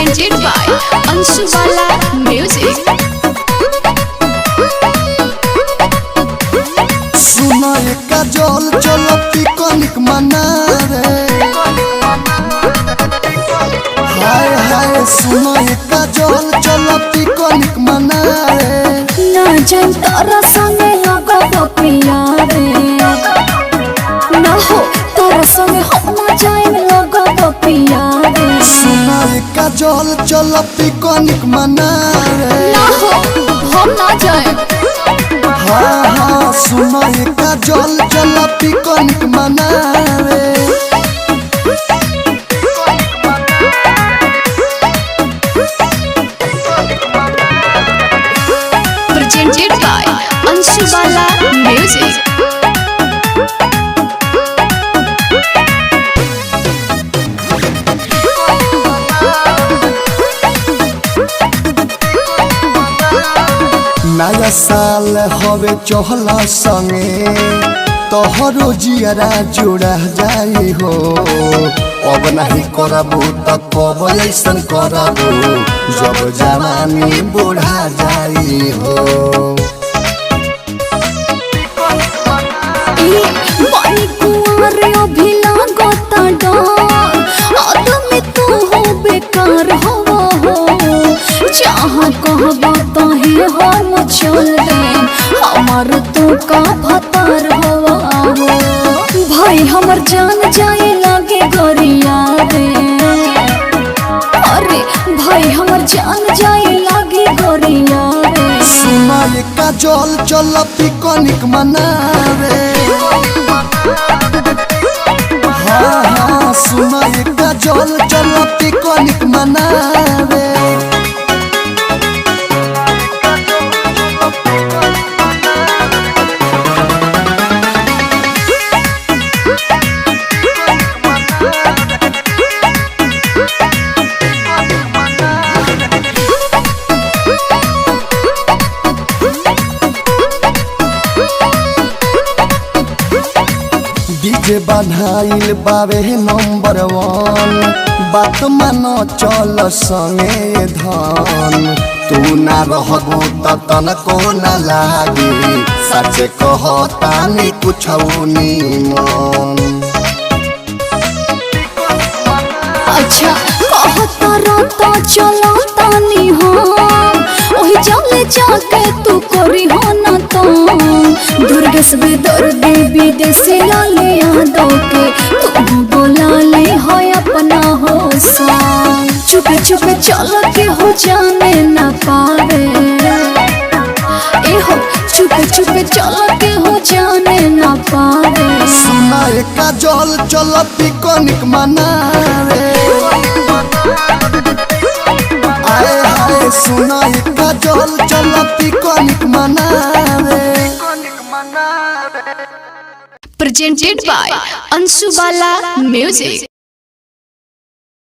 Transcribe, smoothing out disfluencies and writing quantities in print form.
presented by Anshubala Music। सुनो एका जल चल पिकनिक मना रे, हाय हाय सुनो एका जल चल पिकनिक मना रे। ना जान तारा संगे लगो पिया रे, ना हो तारा संगे हम ना जाए लगो पिया रे। सुनो एका जल चल पिकनिक मना रे, ना हो हम ना जाए। हाँ हाँ सुनो एका जल चल पिकनिक मना रे। Presented by Anshubala Music। नया साल हवे चहला संगे तोहरो जियरा जुड़ा जाई हो। अब नहीं करबू त कब ऐसन करबू जब जवानी बुढ़ा जाई हो। बाई कुंवर अभी लागता डर, आदमी तू हो बेकार हवा हो। जहाँ कहबा तही हम चल दे, हमार तू का भतार हवा हो। भाई हमर जान जाए लागे गोरिया रे, अरे भाई हमर जान जाए लागे गोरिया रे। सुना एका जल चल पिकनिक मना रे, हाँ हाँ सुना एका जल चल पिकनिक मना रे। डीजे बधाइल बावे नंबर 1, बात मानो चल संगे धन। तू ना रहबू त तनको ना लागी, सच कहतानी कुछ निमन। अच्छा कहता रहता चलो तानी हो, ओही चले जाके तू करी हो ना तो। दुर्गेश बेदर्दी विदेशी लाले यादों के तू बोला ले हो अपना हो सा। चुपे चुपे चल के हो जाने ना पावे, ए हो चुपे चुपे चल के हो जाने ना पावे। सुना एका जल चल पिकनिक मना रे, आए हाय सुना एका जल चल पिकनिक मना रे। Presented by Anshubala Music।